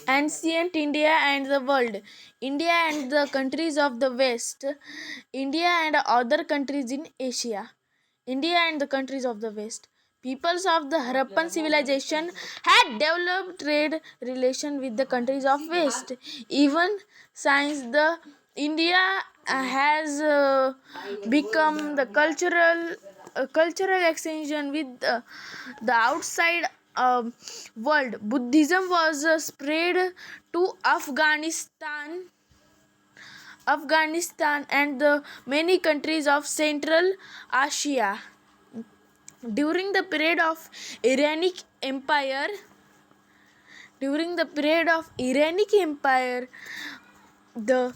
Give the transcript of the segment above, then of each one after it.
Ancient India and the world. India and the countries of the West. India and other countries in Asia. India and the countries of the West. Peoples of the Harappan civilization had developed trade relation with the countries of West. Even since the India has become the cultural extension with the outside world. Buddhism was spread to Afghanistan and the many countries of Central Asia. During the period of Iranic Empire, during the period of Iranic Empire, the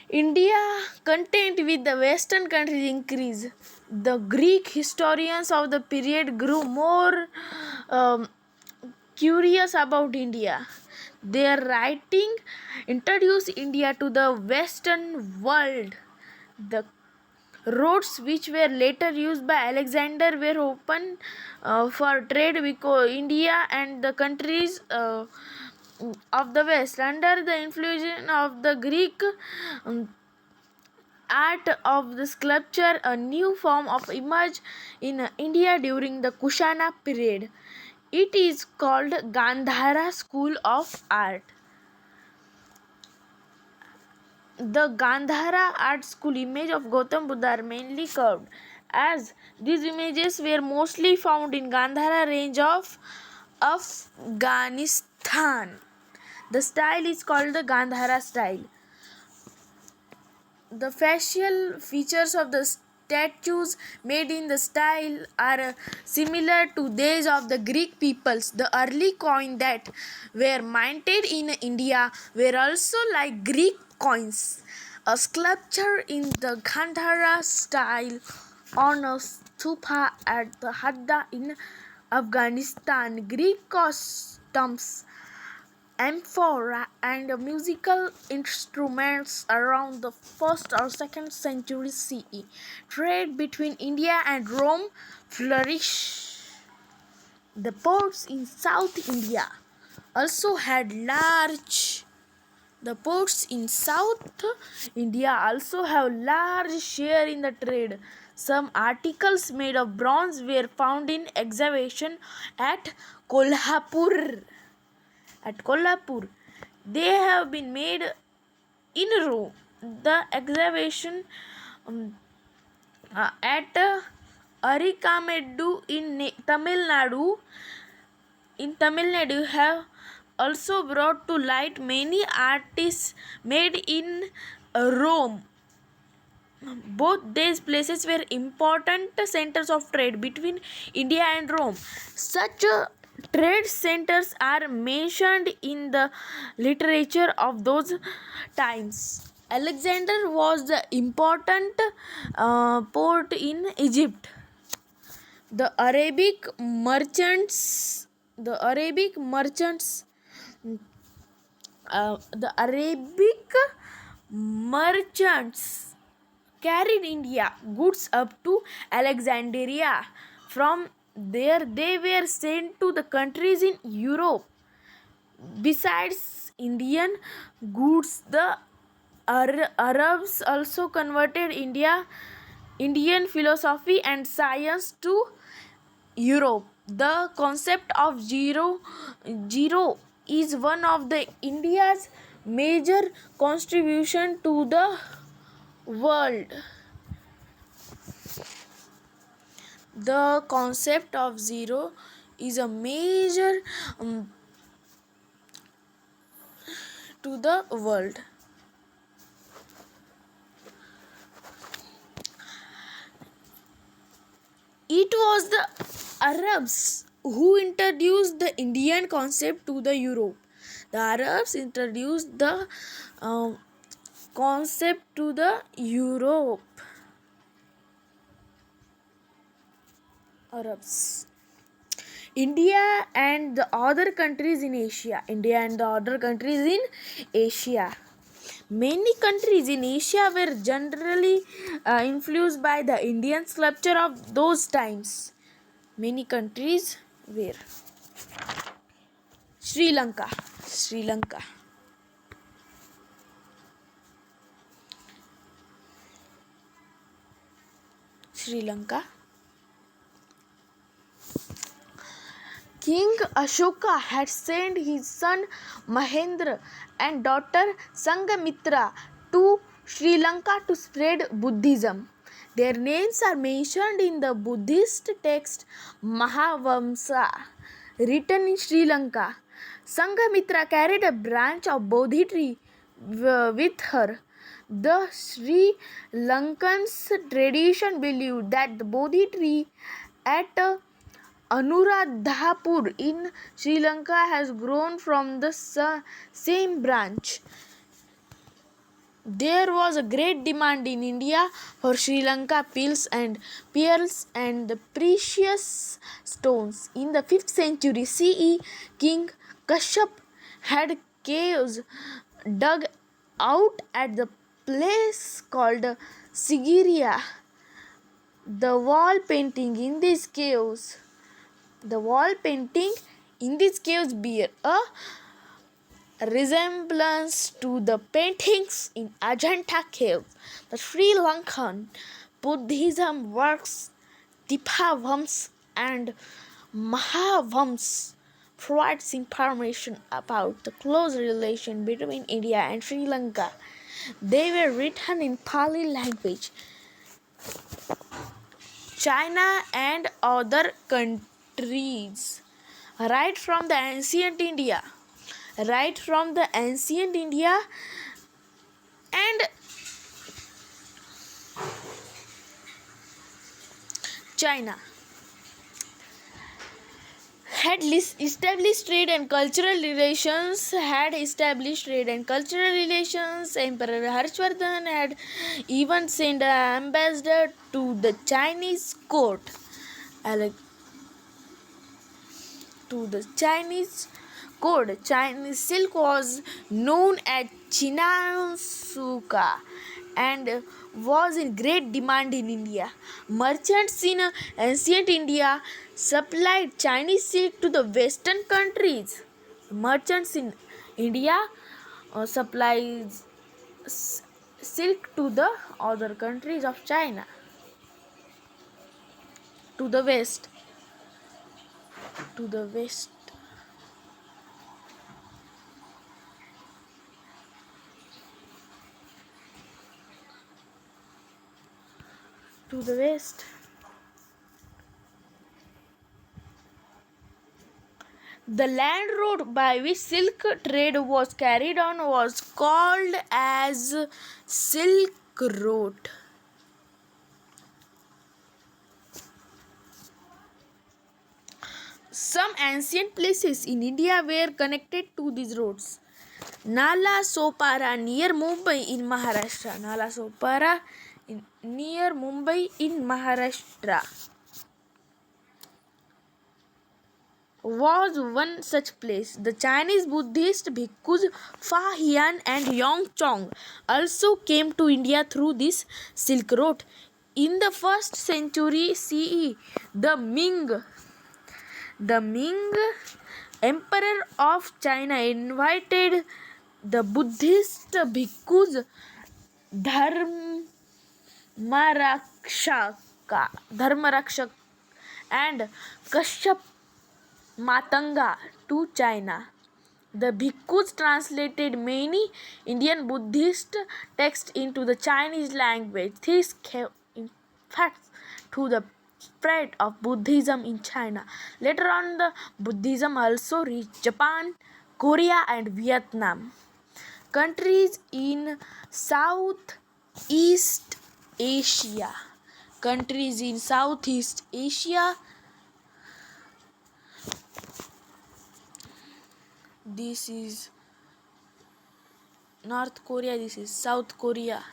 India contact with the Western countries increased. The Greek historians of the period grew more um, curious about India. Their writing introduced India to the Western world. The roads which were later used by Alexander were open for trade because India and the countries of the West. Under the influence of the Greek um, art of the sculpture, a new form of image in India during the Kushana period. It is called Gandhara School of Art. The Gandhara art school image of Gautam Buddha are mainly curved, as these images were mostly found in Gandhara range of Afghanistan. The style is called the Gandhara style. The facial features of the statues made in the style are similar to those of the Greek peoples. The early coins that were minted in India were also like Greek coins. A sculpture in the Gandhara style on a stupa at the Hadda in Afghanistan. Greek customs amphora and musical instruments around the 1st or 2nd century CE. Trade between India and Rome flourished. The ports in South India also had large the ports in South India also have large share in the trade. Some articles made of bronze were found in excavation at Kolhapur at Kolhapur. They have been made in Rome. The excavation at Arikamedu in Tamil Nadu have also brought to light many artists made in Rome. Both these places were important centers of trade between India and Rome. Such trade centers are mentioned in the literature of those times. Alexander was the important port in Egypt. The Arabic merchants carried India goods up to Alexandria. From there, they were sent to the countries in Europe. Besides Indian goods, the Arabs also converted Indian philosophy and science to Europe. The concept of zero is one of the India's major contribution to the world. The concept of zero is a major to the world. It was the Arabs who introduced the Indian concept to the Europe. The Arabs introduced the concept to the Europe. Arabs. India and the other countries in Asia. Many countries in Asia were generally influenced by the Indian sculpture of those times. Many countries were. Sri Lanka. Sri Lanka. Sri Lanka. King Ashoka had sent his son Mahendra and daughter Sanghamitra to Sri Lanka to spread Buddhism. Their names are mentioned in the Buddhist text Mahavamsa, written in Sri Lanka. Sanghamitra carried a branch of Bodhi tree with her. The Sri Lankans tradition believed that the Bodhi tree at Anuradhapur in Sri Lanka has grown from the same branch. There was a great demand in India for Sri Lanka pearls and the precious stones. In the 5th century CE, King Kashyap had caves dug out at the place called Sigiriya. The wall painting in these caves bear a resemblance to the paintings in Ajanta Cave. The Sri Lankan Buddhism works Dipavams and Mahavams provides information about the close relation between India and Sri Lanka. They were written in Pali language. China and other countries. Right from the ancient India and China had established trade and cultural relations. Emperor Harshvardhan had even sent an ambassador to the Chinese court. Chinese silk was known as Chinasuka and was in great demand in India. Merchants in ancient India supplied Chinese silk to the western countries. Merchants in India supplied silk to the other countries of China, to the west. To the west. The land road by which silk trade was carried on was called as Silk Road. Some ancient places in India were connected to these roads. Nala Sopara near Mumbai in Maharashtra was one such place. The Chinese Buddhist bhikkhus Fa Hian and Yong Chong also came to India through this Silk Road. In the 1st century CE, the Ming Emperor of China invited the Buddhist bhikkhus Dharmarakshak and Kashyap Matanga to China. The bhikkhus translated many Indian Buddhist texts into the Chinese language. This gave impact to the spread of Buddhism in China. Later on, the Buddhism also reached Japan, Korea, and Vietnam. Countries in Southeast Asia. This is North Korea, this is South Korea,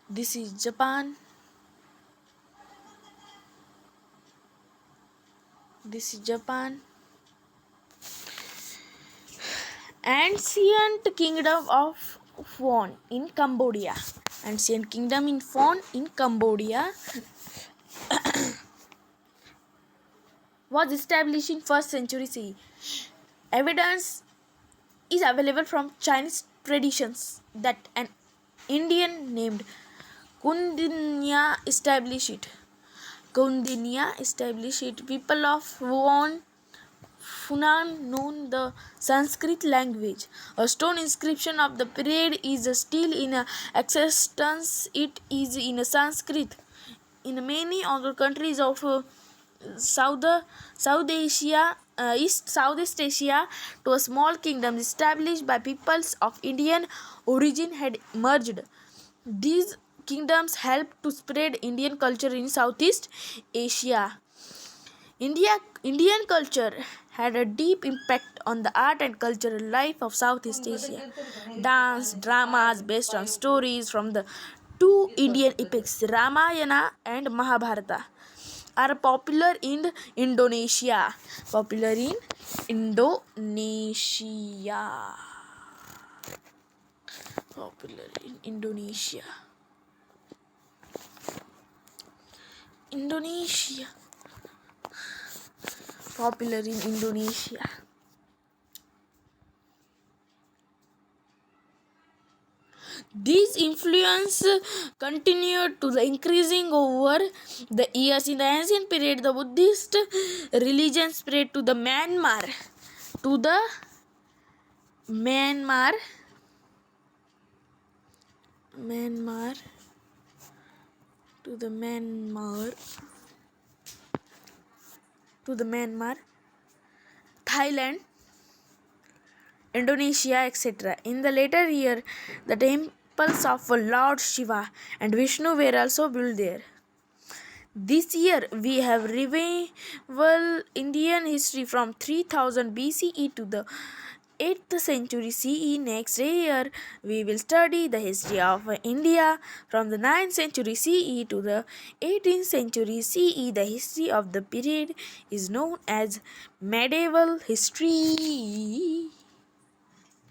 this is Japan, Ancient Kingdom of Phon in Cambodia. Ancient Kingdom in Phon in Cambodia was established in 1st century CE. Evidence is available from Chinese traditions that an Indian named Kundinya established it. Kundinya established it. People of Funan known the Sanskrit language. A stone inscription of the period is still in existence. It is in Sanskrit. In many other countries of South South Asia, Southeast Asia, to a small kingdom established by peoples of Indian origin had merged. These kingdoms helped to spread Indian culture in Southeast Asia. Indian culture had a deep impact on the art and cultural life of Southeast Asia. Dance, dramas based on stories from the two Indian epics, Ramayana and Mahabharata, are popular in Indonesia. Popular in Indonesia. Popular in Indonesia. Indonesia. Popular in Indonesia. This influence continued to the increasing over the years. In the ancient period, the Buddhist religion spread to the Myanmar, to the Myanmar, Myanmar, to the Myanmar, to the Myanmar, Thailand, Indonesia, etc. In the later year, the temples of Lord Shiva and Vishnu were also built there. This year we have revival Indian history from 3000 BCE to the 8th century CE. Next year we will study the history of India from the 9th century CE to the 18th century CE. The history of the period is known as medieval history.